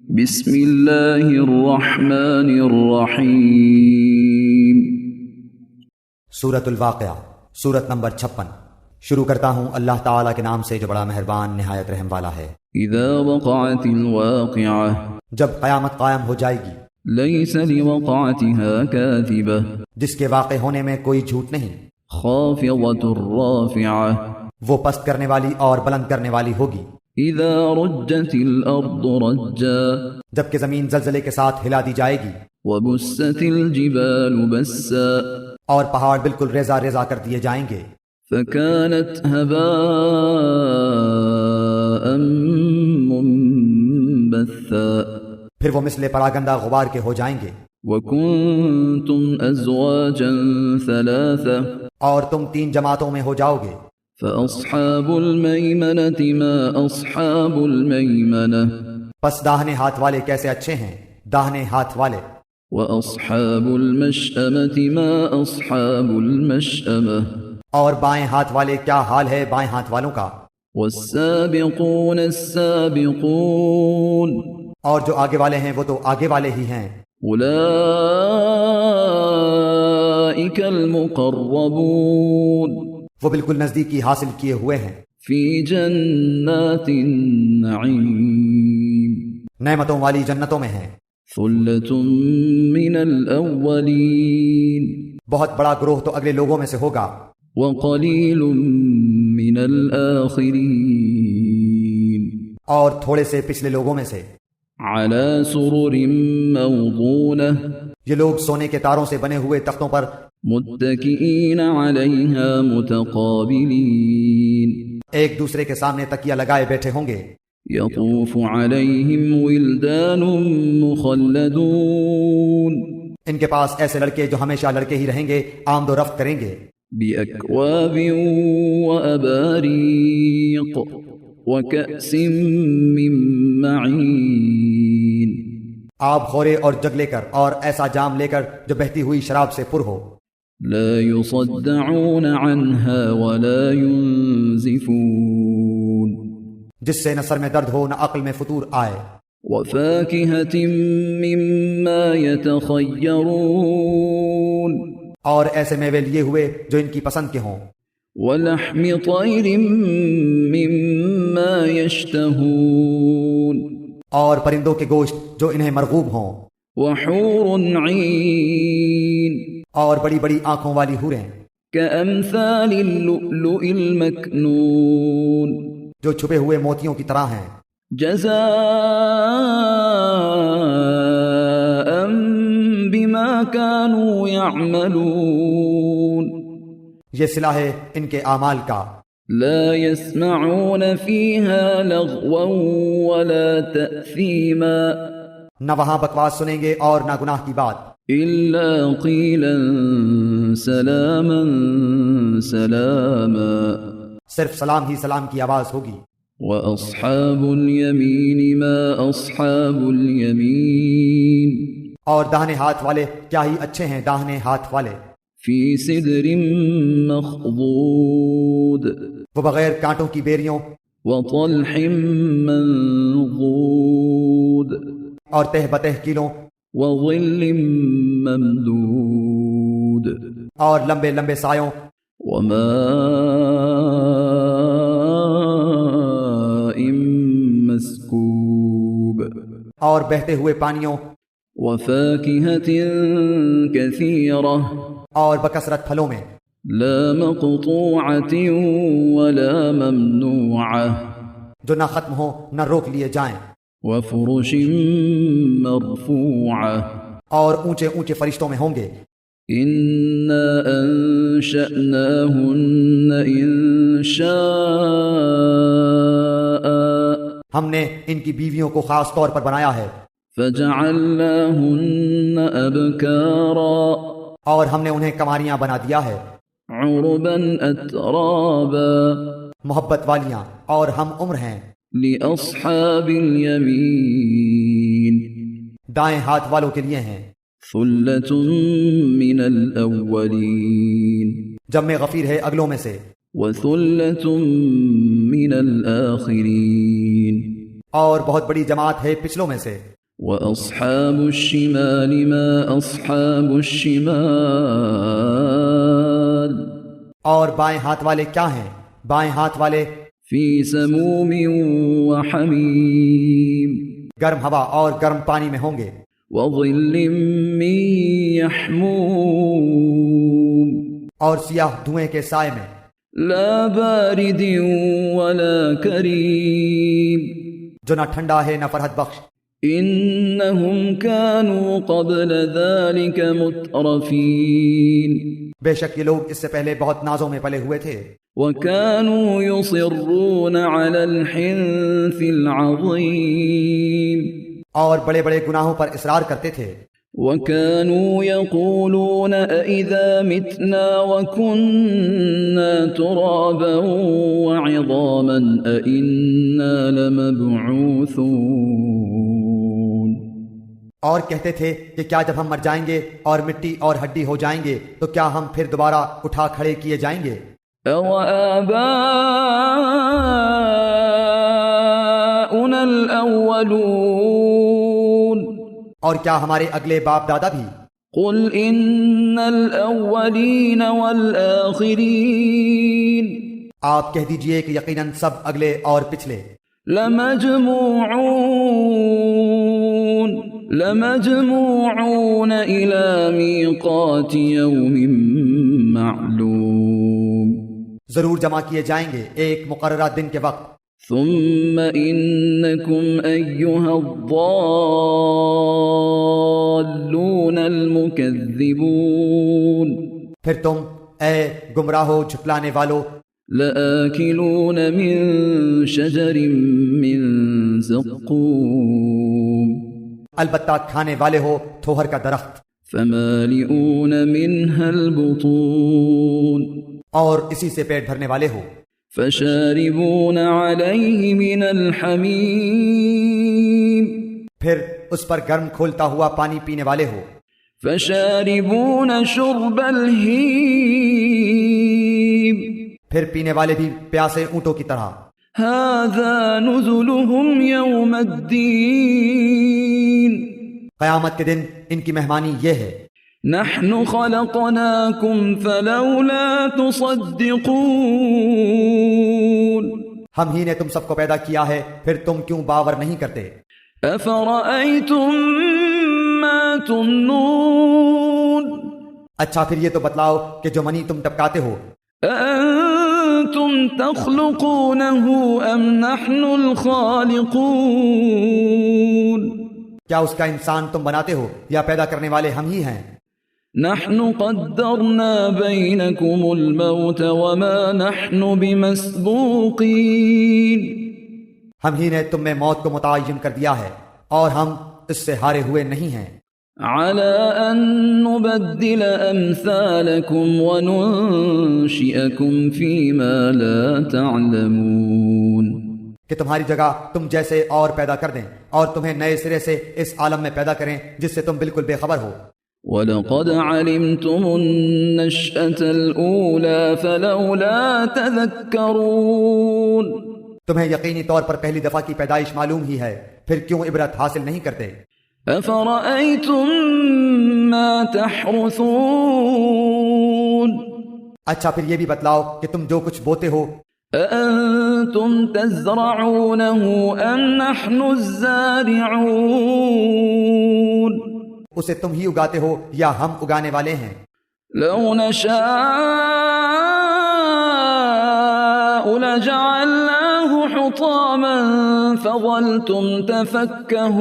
بسم اللہ الرحمن الرحیم۔ سورۃ الواقعہ، سورت نمبر 56۔ شروع کرتا ہوں اللہ تعالیٰ کے نام سے جو بڑا مہربان نہایت رحم والا ہے۔ اذا وقعت الواقعہ، جب قیامت قائم ہو جائے گی، لیس لوقعتها کاذبہ، جس کے واقع ہونے میں کوئی جھوٹ نہیں، خافضۃ رافعہ، وہ پست کرنے والی اور بلند کرنے والی ہوگی۔ اذا رجت الارض رجا، جبکہ زمین زلزلے کے ساتھ ہلا دی جائے گی، وبست الجبال بسا، اور پہاڑ بالکل ریزہ ریزہ کر دیے جائیں گے، فكانت هباء منبثا، پھر وہ مثل پراگندہ غبار کے ہو جائیں گے۔ وكنتم ازواجا ثلاثا، اور تم 3 جماعتوں میں ہو جاؤ گے، فاصحاب المیمنة ما اصحاب المیمنة، پس داہنے ہاتھ والے کیسے اچھے ہیں داہنے ہاتھ والے، واصحاب المشأمة ما اصحاب المشأمة، اور بائیں ہاتھ والے کیا حال ہے بائیں ہاتھ والوں کا، والسابقون السابقون، اور جو آگے والے ہیں وہ تو آگے والے ہی ہیں، اولئک المقربون، وہ بالکل نزدیکی حاصل کیے ہوئے ہیں، فی جنات النعیم، نعمتوں والی جنتوں میں ہیں۔ ثلۃ من الاولین، بہت بڑا گروہ تو اگلے لوگوں میں سے ہوگا، وقلیل من الآخرین، اور تھوڑے سے پچھلے لوگوں میں سے۔ علی سرر موضونہ، یہ لوگ سونے کے تاروں سے بنے ہوئے تختوں پر متکئین علیہا متقابلین، ایک دوسرے کے سامنے تکیہ لگائے بیٹھے ہوں گے، یطوف علیہم ولدان مخلدون، ان کے پاس ایسے لڑکے جو ہمیشہ لڑکے ہی رہیں گے، آمد و رفت کریں گے، بأکواب وأباریق وکأس من معین، آب خورے اور جگ لے کر اور ایسا جام لے کر جو بہتی ہوئی شراب سے پر ہو، لا يصدعون عنها ولا ينزفون، جس سے نہ سر میں درد ہو نہ عقل میں فطور آئے، وفاکہۃ مما یتخیرون، اور ایسے میوے لیے ہوئے جو ان کی پسند کے ہوں، ولحم طیر مما یشتہون، اور پرندوں کے گوشت جو انہیں مرغوب ہوں، وحور عین، اور بڑی بڑی آنکھوں والی حوریں کامثال اللؤلؤ المکنون، جو چھپے ہوئے موتیوں کی طرح ہیں، جزاء بما كانوا يعملون، یہ صلہ ہے ان کے اعمال کا۔ لا يسمعون فيها لغوا ولا تأثيما، نہ وہاں بکواس سنیں گے اور نہ گناہ کی بات، إلا قيلا سلاما سلاما، صرف سلام ہی سلام کی آواز ہوگی۔ وأصحاب اليمين ما أصحاب اليمين، اور داہنے ہاتھ والے کیا ہی اچھے ہیں داہنے ہاتھ والے، في سدر مخضود، وہ بغیر کانٹوں کی بیریوں وطلح منضود، اور تہ بتہ کیلوں وظل ممدود، اور لمبے لمبے سایوں، وماء مسکوب، اور بہتے ہوئے پانیوں، وفاکہۃ کثیرہ، اور بکثرت پھلوں میں، لا مقطوعۃ ولا ممنوعہ، جو نہ ختم ہو نہ روک لیے جائیں، وفرش مرفوعہ، اور اونچے اونچے فرشتوں میں ہوں گے۔ انا انشأناہن انشاء، ہم نے ان کی بیویوں کو خاص طور پر بنایا ہے، فجعلناہن ابکارا، اور ہم نے انہیں کماریاں بنا دیا ہے، عربا اترابا، محبت والیاں اور ہم عمر ہیں، لأصحاب الیمین، دائیں ہاتھ والوں کے لیے ہیں، ثلۃ من الاولین، جمع غفیر ہے اگلوں میں سے، وثلۃ من الآخرین، اور بہت بڑی جماعت ہے پچھلوں میں سے۔ وأصحاب الشمال ما أصحاب الشمال اور بائیں ہاتھ والے کیا ہیں؟ بائیں ہاتھ والے في سموم وحميم گرم ہوا اور گرم پانی میں ہوں گے، وظل من يحموم اور سیاہ دھوئیں کے سائے میں، لا بارد ولا كريم جو نہ ٹھنڈا ہے نہ فرحت بخش۔ إنهم كانوا قبل ذلك مترفين بے شک یہ لوگ اس سے پہلے بہت نازوں میں پلے ہوئے تھے، وكانوا يصرون على الحنث العظيم اور بڑے بڑے گناہوں پر اصرار کرتے تھے، وكانوا يقولون أإذا متنا وكنا ترابا وعظاما أإنا لمبعوثون اور کہتے تھے کہ کیا جب ہم مر جائیں گے اور مٹی اور ہڈی ہو جائیں گے تو کیا ہم پھر دوبارہ اٹھا کھڑے کیے جائیں گے؟ أَوَآبَاؤُنَا الْأَوَّلُونَ اور کیا ہمارے اگلے باپ دادا بھی؟ قُلْ إِنَّ الْأَوَّلِينَ وَالْآخِرِينَ آپ کہہ دیجئے کہ یقیناً سب اگلے اور پچھلے لَمَجْمُوعُونَ إِلَى مِيقَاتِ يَوْمٍ مَّعْلُومٍ ضرور جمع کیے جائیں گے ایک مقررہ دن کے وقت۔ ثُمَّ إِنَّكُمْ أَيُّهَا الضَّالُّونَ الْمُكَذِّبُونَ پھر تم اے گمراہو جھٹلانے والو لَآكِلُونَ مِن شَجَرٍ مِّن زَقُّومٍ البتہ کھانے والے ہو تھوہر کا درخت، فَمَالِئُونَ مِنْهَا الْبُطُونَ اور اسی سے پیٹ بھرنے والے ہو، فَشَارِبُونَ عَلَيْهِ مِنَ الْحَمِيمِ پھر اس پر گرم کھولتا ہوا پانی پینے والے ہو، فَشَارِبُونَ شُرْبَ الْهِيمِ پھر پینے والے بھی پیاسے اونٹوں کی طرح۔ هَذَا نُزُلُهُمْ يَوْمَ الدِّينِ قیامت کے دن ان کی مہمانی یہ ہے، نحن خلقناكم فلولا تصدقون ہم ہی نے تم سب کو پیدا کیا ہے پھر تم کیوں باور نہیں کرتے؟ افرأيتم ما تمنون اچھا پھر یہ تو بتلاؤ کہ جو منی تم ٹپکاتے ہو، أأنتم تخلقونه أم نحن الخالقون کیا اس کا انسان تم بناتے ہو یا پیدا کرنے والے ہم ہی ہیں؟ نحن قدرنا بينكم الموت وما نحن بمسبوقين ہم ہی نے تم میں موت کو متعین کر دیا ہے اور ہم اس سے ہارے ہوئے نہیں ہیں، على أن نبدل أمثالكم وننشئكم فيما لا تعلمون کہ تمہاری جگہ تم جیسے اور پیدا کر دیں اور تمہیں نئے سرے سے اس عالم میں پیدا کریں جس سے تم بالکل بے خبر ہو۔ وَلَقَدْ عَلِمْتُمُ النَّشْأَةَ الْأُولَى فَلَوْلَا تَذَكَّرُونَ تمہیں یقینی طور پر پہلی دفعہ کی پیدائش معلوم ہی ہے، پھر کیوں عبرت حاصل نہیں کرتے؟ أَفَرَأَيْتُم مَّا تَحْرُثُونَ اچھا پھر یہ بھی بتلاؤ کہ تم جو کچھ بوتے ہو، أَأَنتُمْ تَزْرَعُونَهُ أَمْ نَحْنُ الزَّارِعُونَ اسے تم ہی اگاتے ہو یا ہم اگانے والے ہیں؟ لَوْ نَشَاءُ لَجَعَلْنَاهُ حُطَامًا فَظَلْتُمْ تَفَكَّهُونَ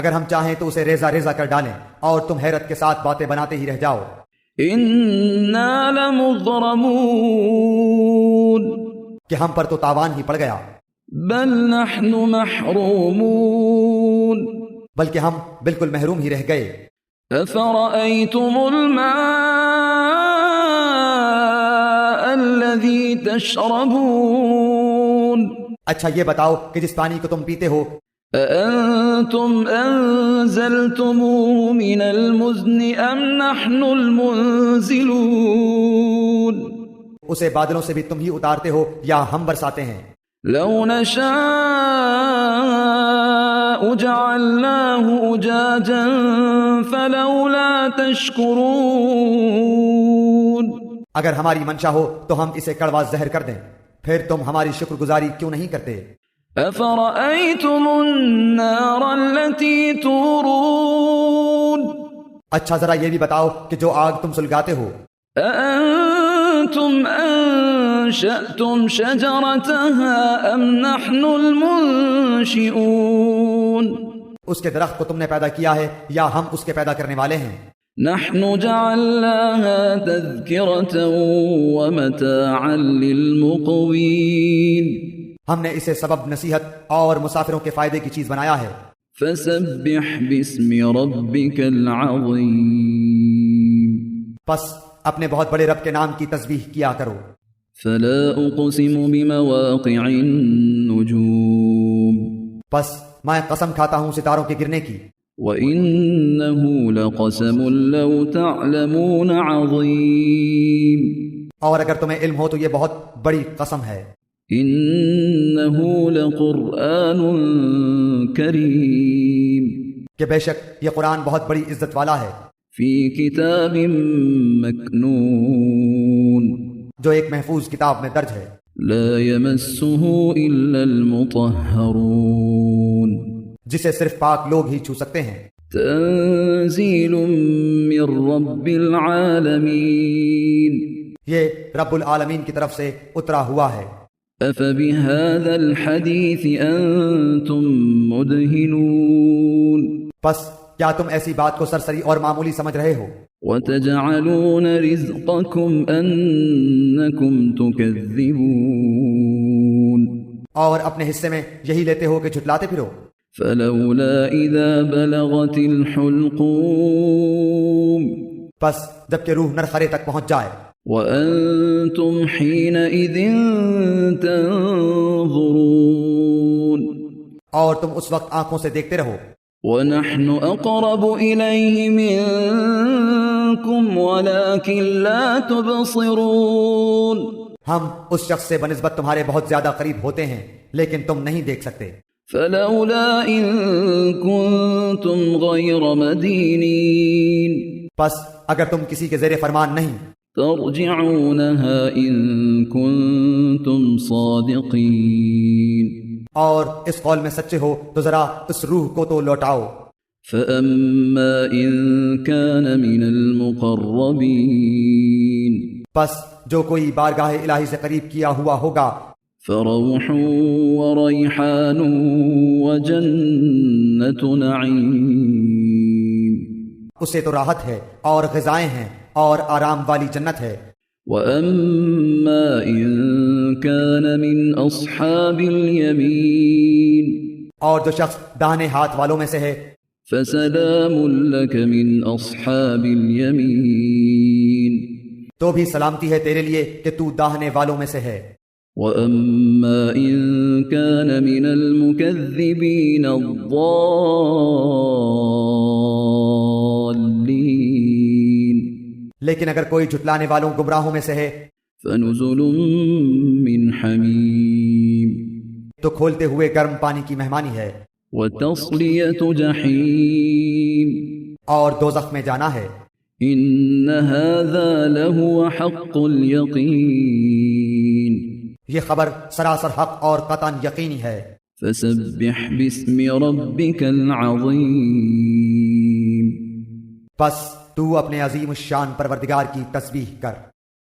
اگر ہم چاہیں تو اسے ریزہ ریزہ کر ڈالیں اور تم حیرت کے ساتھ باتیں بناتے ہی رہ جاؤ۔ إِنَّا لَمُغْرَمُونَ کہ ہم پر تو تاوان ہی پڑ گیا، بَلْ نَحْنُ مَحْرُومُونَ بلکہ ہم بالکل محروم ہی رہ گئے۔ أَفَرَأَيْتُمُ الْمَاءَ الَّذِي تَشْرَبُونَ اچھا یہ بتاؤ کہ جس پانی کو تم پیتے ہو، أَأَنتُمْ أَنزَلْتُمُوهُ مِنَ الْمُزْنِ أَمْ نَحْنُ الْمُنزِلُونَ اسے بادلوں سے بھی تم ہی اتارتے ہو یا ہم برساتے ہیں؟ لَوْ نَشَاءُ جعلناه أجاجا فلولا تشكرون. اگر ہماری منشا ہو تو ہم اسے کڑوا زہر کر دیں، پھر تم ہماری شکر گزاری کیوں نہیں کرتے؟ أفرأيتم النار التي تورون. اچھا ذرا یہ بھی بتاؤ کہ جو آگ تم سلگاتے ہو، أأنتم أنشأتم شجرتها أم نحن المنشئون. اس کے درخت کو تم نے پیدا کیا ہے یا ہم اس کے پیدا کرنے والے ہیں؟ نحن جعلناها تذكرة ومتاعا للمقوين. ہم نے اسے سبب نصیحت اور مسافروں کے فائدے کی چیز بنایا ہے. فسبح باسم ربك العظيم. پس اپنے بہت بڑے رب کے نام کی تسبیح کیا کرو. فلا أقسم بمواقع النجوم. پس میں قسم کھاتا ہوں ستاروں کے گرنے کی. وَإِنَّهُ لَقَسَمٌ لَوْ تَعْلَمُونَ عَظِيمٌ. اور اگر تمہیں علم ہو تو یہ بہت بڑی قسم ہے. إِنَّهُ لَقُرْآنٌ كَرِيمٌ. کہ بے شک یہ قرآن بہت بڑی عزت والا ہے. فِي كِتَابٍ مَكْنُونٍ. جو ایک محفوظ کتاب میں درج ہے. لَا يَمَسُّهُ إِلَّا الْمُطَهَّرُونَ. جسے صرف پاک لوگ ہی چھو سکتے ہیں. تنزيل من رب العالمين. یہ رب العالمین کی طرف سے اترا ہوا ہے. أفبهذا الحديث أنتم مدهنون. بس کیا تم ایسی بات کو سرسری اور معمولی سمجھ رہے ہو؟ وتجعلون رزقكم أنكم تكذبون. اور اپنے حصے میں یہی لیتے ہو کہ جھٹلاتے پھرو. فلولا إذا بلغت الحلقوم. بس جب کہ روح نرخرے تک پہنچ جائے. وأنتم حينئذ تنظرون. اور تم اس وقت آنکھوں سے دیکھتے رہو. ونحن أقرب إليه منكم ولكن لا تبصرون. ہم اس شخص سے بنسبت تمہارے بہت زیادہ قریب ہوتے ہیں لیکن تم نہیں دیکھ سکتے. فلولا إن كنتم غير مدينين. پس اگر تم کسی کے زیر فرمان نہیں ترجعونها إن كنتم صادقين. اور اس قول میں سچے ہو تو ذرا اس روح کو تو لوٹاؤ. فأما إن كان من المقربين. پس جو کوئی بارگاہ الہی سے قریب کیا ہوا ہوگا فروح وريحان وجنة نعيم. اسے تو راحت ہے اور غذائیں ہیں اور آرام والی جنت ہے. وأما إن كان من أصحاب اليمين. اور جو شخص داہنے ہاتھ والوں میں سے ہے فسلام لك من أصحاب اليمين. تو بھی سلامتی ہے تیرے لیے کہ تو داہنے والوں میں سے ہے. وأما إن كان من المكذبين الضالين. لیکن اگر کوئی جھٹلانے والوں گمراہوں میں سے ہے فنزل من حمیم. تو کھولتے ہوئے گرم پانی کی مہمانی ہے. وتصلیۃ جحیم. اور دوزخ میں جانا ہے. ان هذا لهو حق اليقین. یہ خبر سراسر حق اور قطعاً یقینی ہے. فسبح باسم ربك العظیم. پس تو اپنے عظیم الشان پروردگار کی تسبیح کر.